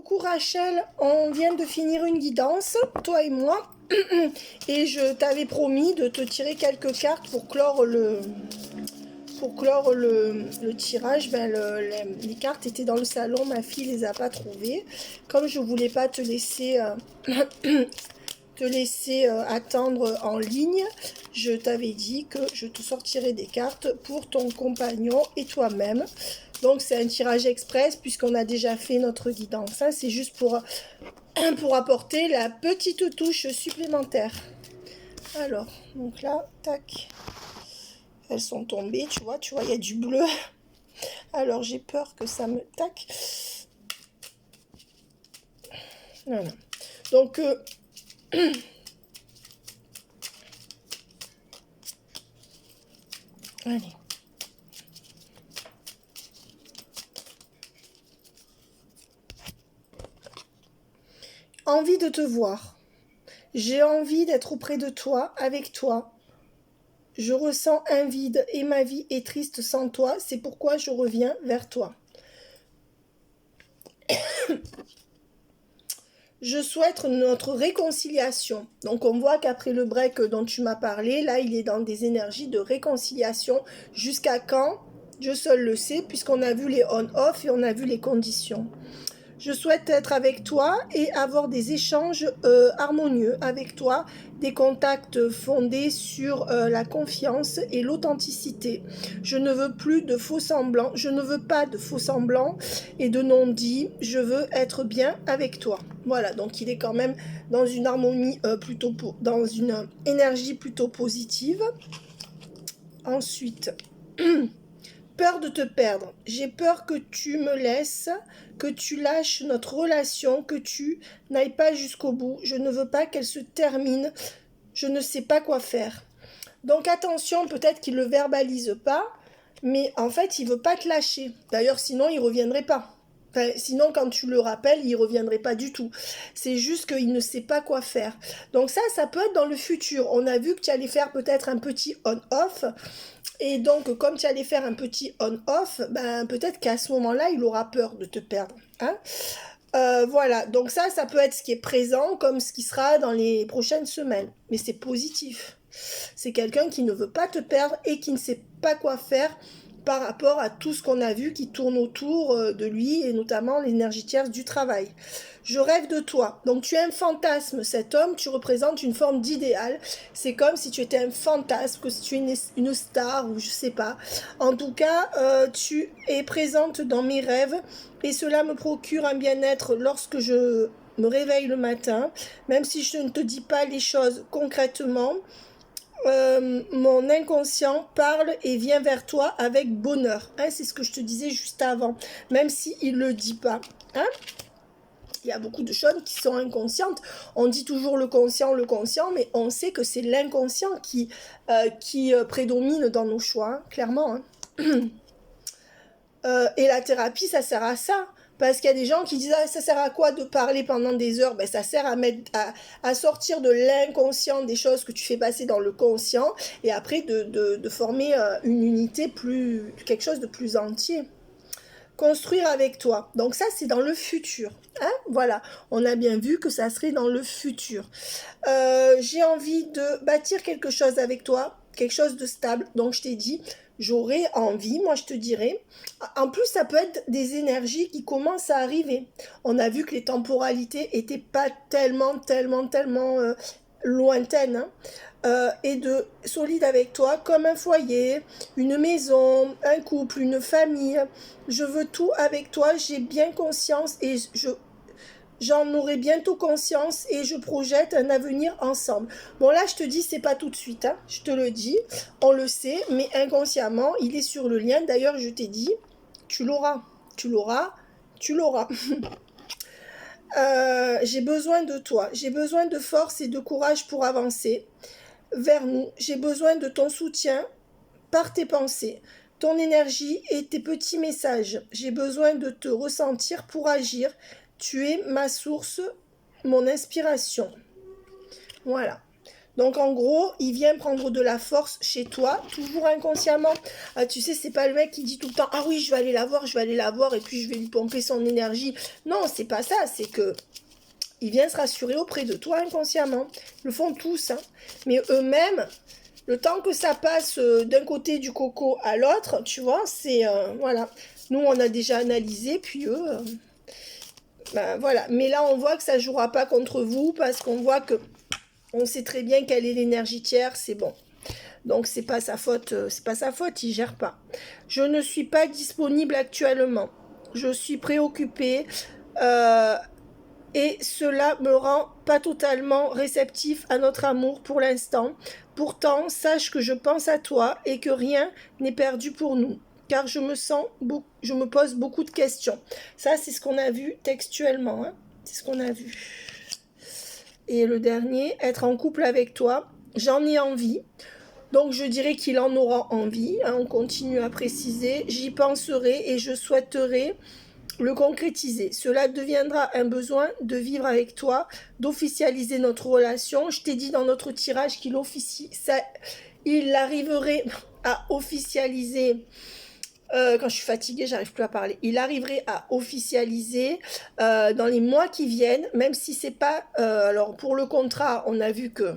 Coucou Rachel, on vient de finir une guidance, toi et moi, et je t'avais promis de te tirer quelques cartes pour clore le tirage. Les cartes étaient dans le salon, ma fille les a pas trouvées. Comme je voulais pas te laisser attendre en ligne, je t'avais dit que je te sortirais des cartes pour ton compagnon et toi-même. Donc c'est un tirage express puisqu'on a déjà fait notre guidance. Hein. C'est juste pour apporter la petite touche supplémentaire. Alors, donc là, tac. Elles sont tombées, tu vois, il y a du bleu. Alors j'ai peur que ça me tac. Voilà. Donc allez. Envie de te voir. J'ai envie d'être auprès de toi, avec toi. Je ressens un vide et ma vie est triste sans toi. C'est pourquoi je reviens vers toi. Je souhaite notre réconciliation. Donc on voit qu'après le break dont tu m'as parlé, là il est dans des énergies de réconciliation. Jusqu'à quand? Je seul le sais, puisqu'on a vu les on-off et on a vu les conditions. Je souhaite être avec toi et avoir des échanges harmonieux avec toi, des contacts fondés sur la confiance et l'authenticité. Je ne veux plus de faux semblants, je ne veux pas de faux semblants et de non-dits, je veux être bien avec toi. Voilà, donc il est quand même dans une harmonie dans une énergie plutôt positive. Ensuite, peur de te perdre. J'ai peur que tu me laisses, que tu lâches notre relation, que tu n'ailles pas jusqu'au bout. Je ne veux pas qu'elle se termine. Je ne sais pas quoi faire. Donc attention, peut-être qu'il ne le verbalise pas, mais en fait, il ne veut pas te lâcher. D'ailleurs, sinon, il ne reviendrait pas. Enfin, sinon, quand tu le rappelles, il ne reviendrait pas du tout. C'est juste qu'il ne sait pas quoi faire. Donc ça peut être dans le futur. On a vu que tu allais faire peut-être un petit on-off. Et donc, comme tu allais faire un petit on-off, ben, peut-être qu'à ce moment-là, il aura peur de te perdre. Hein. Voilà, donc ça peut être ce qui est présent comme ce qui sera dans les prochaines semaines. Mais c'est positif. C'est quelqu'un qui ne veut pas te perdre et qui ne sait pas quoi faire par rapport à tout ce qu'on a vu qui tourne autour de lui et notamment l'énergie tierce du travail. Je rêve de toi. Donc tu es un fantasme, cet homme, tu représentes une forme d'idéal. C'est comme si tu étais un fantasme, que si tu es une star ou je sais pas. En tout cas, tu es présente dans mes rêves et cela me procure un bien-être lorsque je me réveille le matin, même si je ne te dis pas les choses concrètement. Mon inconscient parle et vient vers toi avec bonheur. Hein, c'est ce que je te disais juste avant, même s'il ne le dit pas. Hein. Il y a beaucoup de choses qui sont inconscientes. On dit toujours le conscient, mais on sait que c'est l'inconscient qui prédomine dans nos choix, hein, clairement. Hein. Et la thérapie, ça sert à ça. Parce qu'il y a des gens qui disent ça sert à quoi de parler pendant des heures? Ben, ça sert à sortir de l'inconscient des choses que tu fais passer dans le conscient et après de former une unité quelque chose de plus entier. Construire avec toi. Donc ça, c'est dans le futur. Hein, voilà, on a bien vu que ça serait dans le futur. J'ai envie de bâtir quelque chose avec toi, quelque chose de stable. Donc je t'ai dit, j'aurais envie, moi je te dirais. En plus, ça peut être des énergies qui commencent à arriver. On a vu que les temporalités étaient pas tellement lointaines. Hein. Et de solide avec toi comme un foyer, une maison, un couple, une famille. Je veux tout avec toi, j'ai bien conscience et j'en aurai bientôt conscience et je projette un avenir ensemble. Bon là je te dis c'est pas tout de suite, hein, je te le dis, on le sait, mais inconsciemment il est sur le lien. D'ailleurs je t'ai dit, tu l'auras. J'ai besoin de toi, j'ai besoin de force et de courage pour avancer vers nous. J'ai besoin de ton soutien par tes pensées, ton énergie et tes petits messages. J'ai besoin de te ressentir pour agir. Tu es ma source, mon inspiration. Voilà. Donc en gros, il vient prendre de la force chez toi, toujours inconsciemment. Ah, tu sais, c'est pas le mec qui dit tout le temps, ah oui, je vais aller la voir, je vais aller la voir, et puis je vais lui pomper son énergie. Non, c'est pas ça, c'est que il vient se rassurer auprès de toi inconsciemment. Ils le font tous, hein. Mais eux-mêmes, le temps que ça passe d'un côté du coco à l'autre, tu vois, c'est... voilà. Nous, on a déjà analysé, puis eux... ben, voilà. Mais là, on voit que ça ne jouera pas contre vous, parce qu'on voit que... On sait très bien quelle est l'énergie tiers, c'est bon. Donc, c'est pas sa faute, il gère pas. Je ne suis pas disponible actuellement. Je suis préoccupée. Et cela me rend pas totalement réceptif à notre amour pour l'instant. Pourtant, sache que je pense à toi et que rien n'est perdu pour nous, car je me pose beaucoup de questions. Ça, c'est ce qu'on a vu textuellement, hein. C'est ce qu'on a vu. Et le dernier, être en couple avec toi, j'en ai envie. Donc je dirais qu'il en aura envie, hein, on continue à préciser. J'y penserai et je souhaiterais le concrétiser. Cela deviendra un besoin de vivre avec toi, d'officialiser notre relation. Je t'ai dit dans notre tirage il arriverait à officialiser. Quand je suis fatiguée, j'arrive plus à parler. Il arriverait à officialiser dans les mois qui viennent, même si c'est pas. Alors pour le contrat, on a vu que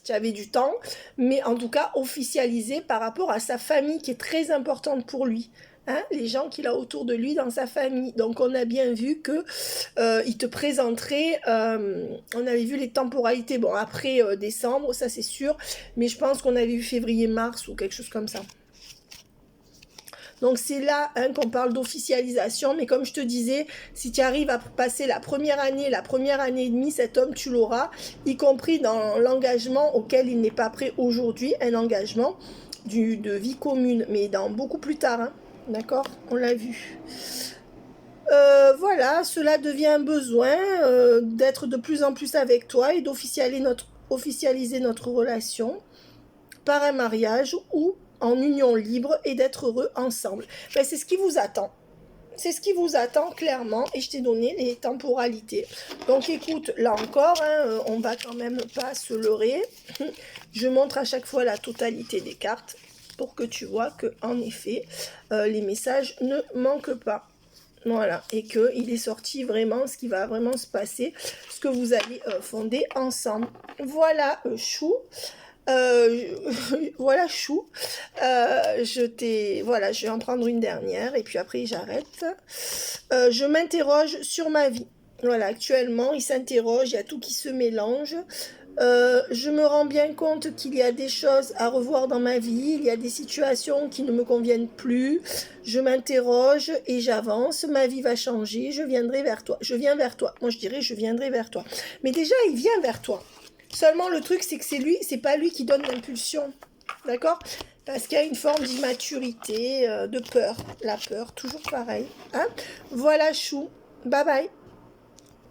tu avais du temps, mais en tout cas officialisé par rapport à sa famille qui est très importante pour lui. Hein, les gens qu'il a autour de lui dans sa famille. Donc on a bien vu que il te présenterait, on avait vu les temporalités, bon après décembre, ça c'est sûr, mais je pense qu'on avait vu février-mars ou quelque chose comme ça. Donc c'est là hein, qu'on parle d'officialisation, mais comme je te disais, si tu arrives à passer la première année et demie, cet homme tu l'auras, y compris dans l'engagement auquel il n'est pas prêt aujourd'hui, un engagement de vie commune, mais dans beaucoup plus tard, hein. D'accord, on l'a vu. Voilà, cela devient un besoin d'être de plus en plus avec toi et d'officialiser notre relation par un mariage ou en union libre et d'être heureux ensemble. Ben, c'est ce qui vous attend. C'est ce qui vous attend clairement et je t'ai donné les temporalités. Donc écoute, là encore, hein, on va quand même pas se leurrer. Je montre à chaque fois la totalité des cartes pour que tu vois que en effet, les messages ne manquent pas. Voilà, et qu'il est sorti vraiment ce qui va vraiment se passer, ce que vous allez fonder ensemble. Voilà, chou. Voilà chou, voilà, je vais en prendre une dernière et puis après j'arrête. Je m'interroge sur ma vie. Voilà, actuellement il s'interroge, il y a tout qui se mélange. Je me rends bien compte qu'il y a des choses à revoir dans ma vie, il y a des situations qui ne me conviennent plus. Je m'interroge et j'avance, ma vie va changer, je viendrai vers toi. Je viens vers toi. Moi je dirais je viendrai vers toi. Mais déjà il vient vers toi. Seulement le truc c'est que c'est pas lui qui donne l'impulsion, d'accord? Parce qu'il y a une forme d'immaturité, de peur, la peur, toujours pareil. Hein, voilà chou, bye bye.